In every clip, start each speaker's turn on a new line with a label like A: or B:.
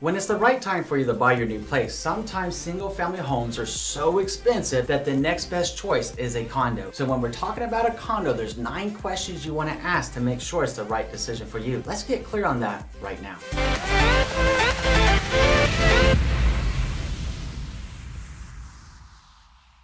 A: When it's the right time for you to buy your new place, sometimes single-family homes are so expensive that the next best choice is a condo. So when we're talking about a condo, there's 9 questions you want to ask to make sure it's the right decision for you. Let's get clear on that right now.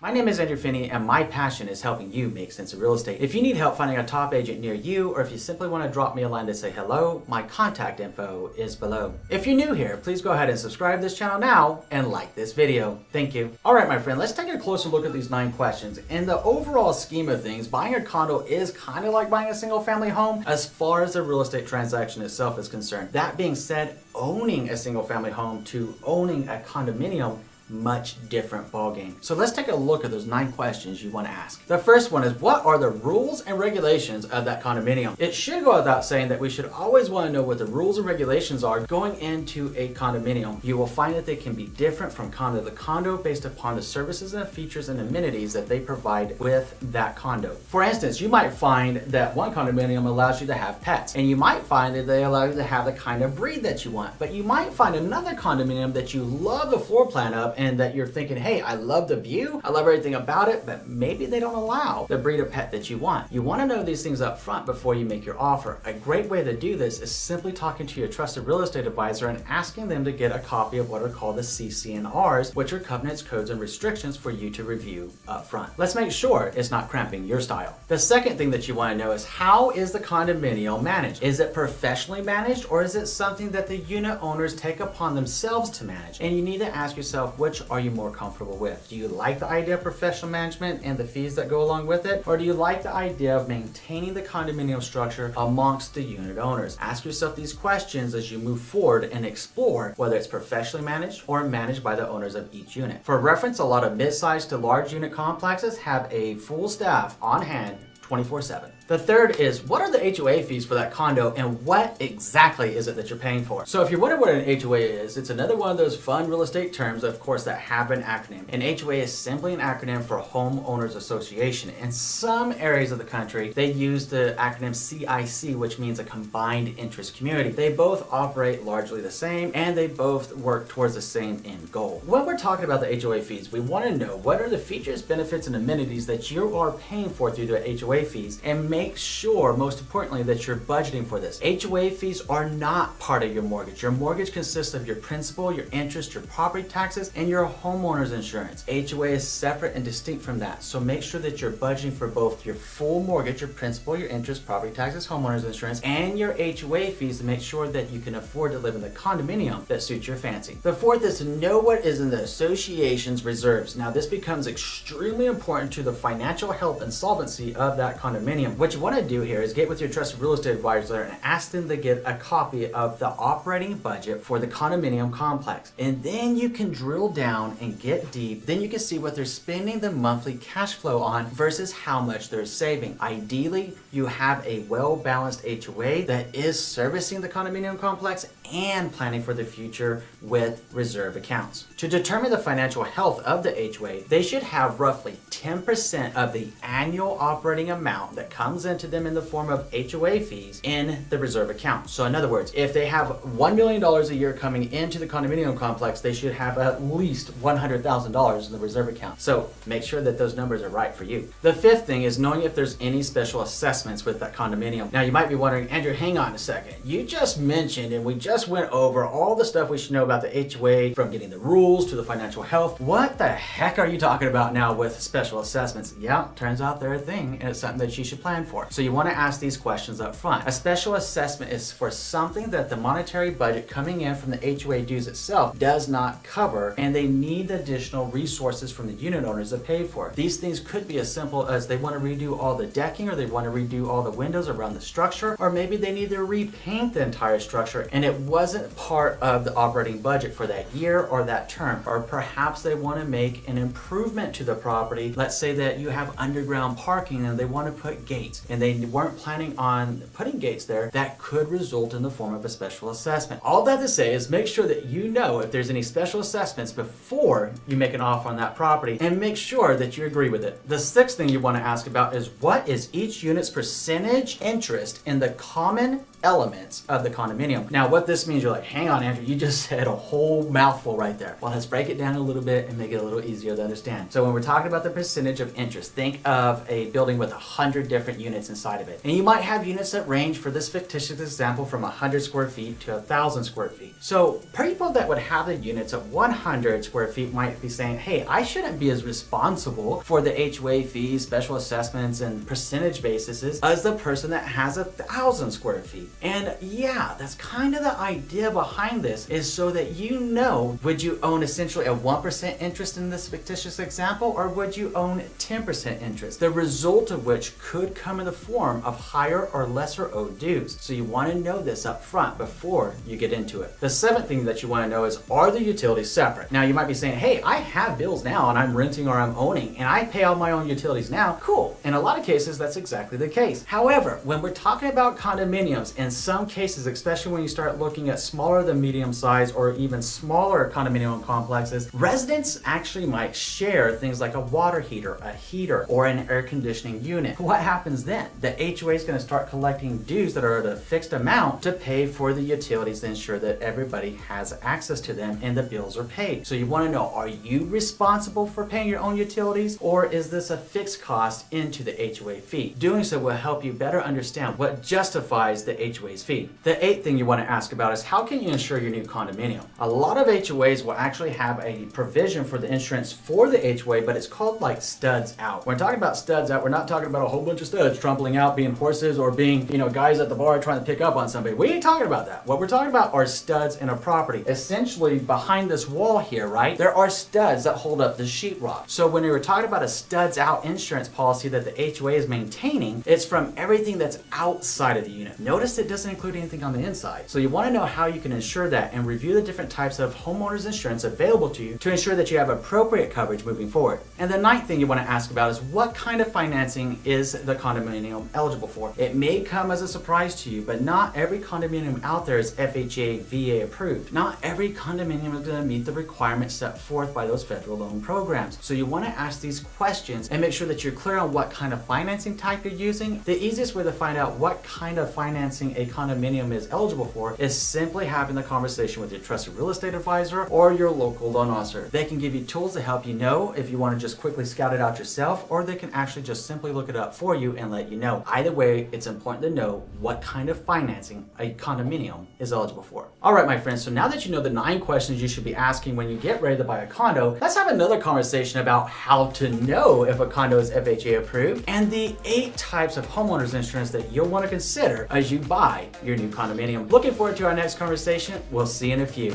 A: My name is Andrew Finney, and my passion is helping you make sense of real estate. If you need help finding a top agent near you, or if you simply want to drop me a line to say hello, my contact info is below. If you're new here, please go ahead and subscribe to this channel now and like this video. Thank you. All right, my friend, let's take a closer look at these 9 questions. In the overall scheme of things, buying a condo is kind of like buying a single family home as far as the real estate transaction itself is concerned. That being said, owning a single family home to owning a condominium, much different ballgame. So let's take a look at those 9 questions you want to ask. The first one is, what are the rules and regulations of that condominium? It should go without saying that we should always want to know what the rules and regulations are going into a condominium. You will find that they can be different from condo to condo based upon the services and features and amenities that they provide with that condo. For instance, you might find that one condominium allows you to have pets, and you might find that they allow you to have the kind of breed that you want, but you might find another condominium that you love the floor plan of and that you're thinking, hey, I love the view, I love everything about it, but maybe they don't allow the breed of pet that you want. You want to know these things up front before you make your offer. A great way to do this is simply talking to your trusted real estate advisor and asking them to get a copy of what are called the CC&Rs, which are covenants, codes, and restrictions for you to review up front. Let's make sure it's not cramping your style. The second thing that you want to know is, how is the condominium managed? Is it professionally managed, or is it something that the unit owners take upon themselves to manage? And you need to ask yourself, which are you more comfortable with? Do you like the idea of professional management and the fees that go along with it? Or do you like the idea of maintaining the condominium structure amongst the unit owners? Ask yourself these questions as you move forward and explore whether it's professionally managed or managed by the owners of each unit. For reference, a lot of mid-sized to large unit complexes have a full staff on hand 24/7. The third is, what are the HOA fees for that condo, and what exactly is it that you're paying for? So if you're wondering what an HOA is, it's another one of those fun real estate terms, of course, that have an acronym. An HOA is simply an acronym for Homeowners Association. In some areas of the country, they use the acronym CIC, which means a combined interest community. They both operate largely the same, and they both work towards the same end goal. When we're talking about the HOA fees, we want to know what are the features, benefits, and amenities that you are paying for through the HOA fees, and make sure, most importantly, that you're budgeting for this. HOA fees are not part of your mortgage. Your mortgage consists of your principal, your interest, your property taxes, and your homeowner's insurance. HOA is separate and distinct from that. So make sure that you're budgeting for both your full mortgage, your principal, your interest, property taxes, homeowner's insurance, and your HOA fees to make sure that you can afford to live in the condominium that suits your fancy. The fourth is to know what is in the association's reserves. Now, this becomes extremely important to the financial health and solvency of that condominium. What you want to do here is get with your trusted real estate advisor and ask them to get a copy of the operating budget for the condominium complex. And then you can drill down and get deep. Then you can see what they're spending the monthly cash flow on versus how much they're saving. Ideally, you have a well-balanced HOA that is servicing the condominium complex and planning for the future with reserve accounts. To determine the financial health of the HOA, they should have roughly 10% of the annual operating amount that comes into them in the form of HOA fees in the reserve account. So in other words, if they have $1 million a year coming into the condominium complex, they should have at least $100,000 in the reserve account. So make sure that those numbers are right for you. The fifth thing is knowing if there's any special assessments with that condominium. Now you might be wondering, Andrew, hang on a second. You just mentioned and we just went over all the stuff we should know about the HOA, from getting the rules to the financial health. What the heck are you talking about now with special assessments? Yeah, turns out they're a thing, and it's something that you should plan for. So you want to ask these questions up front. A special assessment is for something that the monetary budget coming in from the HOA dues itself does not cover, and they need additional resources from the unit owners to pay for. These things could be as simple as they want to redo all the decking, or they want to redo all the windows around the structure, or maybe they need to repaint the entire structure and it wasn't part of the operating budget for that year or that term. Or perhaps they want to make an improvement to the property. Let's say that you have underground parking and they want to put gates, and they weren't planning on putting gates there. That could result in the form of a special assessment. All that to say is make sure that you know if there's any special assessments before you make an offer on that property, and make sure that you agree with it. The sixth thing you want to ask about is, what is each unit's percentage interest in the common elements of the condominium. Now, what this means, you're like, hang on, Andrew, you just said a whole mouthful right there. Well, let's break it down a little bit and make it a little easier to understand. So when we're talking about the percentage of interest, think of a building with 100 different units inside of it. And you might have units that range, for this fictitious example, from 100 square feet to 1,000 square feet. So people that would have the units of 100 square feet might be saying, hey, I shouldn't be as responsible for the HOA fees, special assessments, and percentage basis as the person that has 1,000 square feet. And yeah, that's kind of the idea behind this, is so that you know, would you own essentially a 1% interest in this fictitious example, or would you own 10% interest? The result of which could come in the form of higher or lesser owed dues. So you want to know this up front before you get into it. The seventh thing that you want to know is, are the utilities separate? Now you might be saying, hey, I have bills now and I'm renting or I'm owning and I pay all my own utilities now. Cool. In a lot of cases, that's exactly the case. However, when we're talking about condominiums, in some cases, especially when you start looking at smaller than medium size or even smaller condominium complexes, residents actually might share things like a water heater, a heater, or an air conditioning unit. What happens then? The HOA is going to start collecting dues that are at a fixed amount to pay for the utilities to ensure that everybody has access to them and the bills are paid. So you want to know, are you responsible for paying your own utilities, or is this a fixed cost into the HOA fee? Doing so will help you better understand what justifies the HOA's fee. The eighth thing you want to ask about is, how can you insure your new condominium? A lot of HOAs will actually have a provision for the insurance for the HOA, but it's called like studs out. When we're talking about studs out, we're not talking about a whole bunch of studs trampling out, being horses, or being, guys at the bar trying to pick up on somebody. We ain't talking about that. What we're talking about are studs in a property. Essentially, behind this wall here, right, there are studs that hold up the sheetrock. So when we were talking about a studs out insurance policy that the HOA is maintaining, it's from everything that's outside of the unit. Notice it doesn't include anything on the inside. So you want to know how you can ensure that and review the different types of homeowners insurance available to you to ensure that you have appropriate coverage moving forward. And the ninth thing you want to ask about is, what kind of financing is the condominium eligible for? It may come as a surprise to you, but not every condominium out there is FHA, VA approved. Not every condominium is going to meet the requirements set forth by those federal loan programs. So you want to ask these questions and make sure that you're clear on what kind of financing type you're using. The easiest way to find out what kind of financing a condominium is eligible for is simply having the conversation with your trusted real estate advisor or your local loan officer. They can give you tools to help you know if you want to just quickly scout it out yourself, or they can actually just simply look it up for you and let you know. Either way, it's important to know what kind of financing a condominium is eligible for. All right, my friends, so now that you know the 9 questions you should be asking when you get ready to buy a condo, let's have another conversation about how to know if a condo is FHA approved and the 8 types of homeowners insurance that you'll want to consider as you buy your new condominium. Looking forward to our next conversation. We'll see you in a few.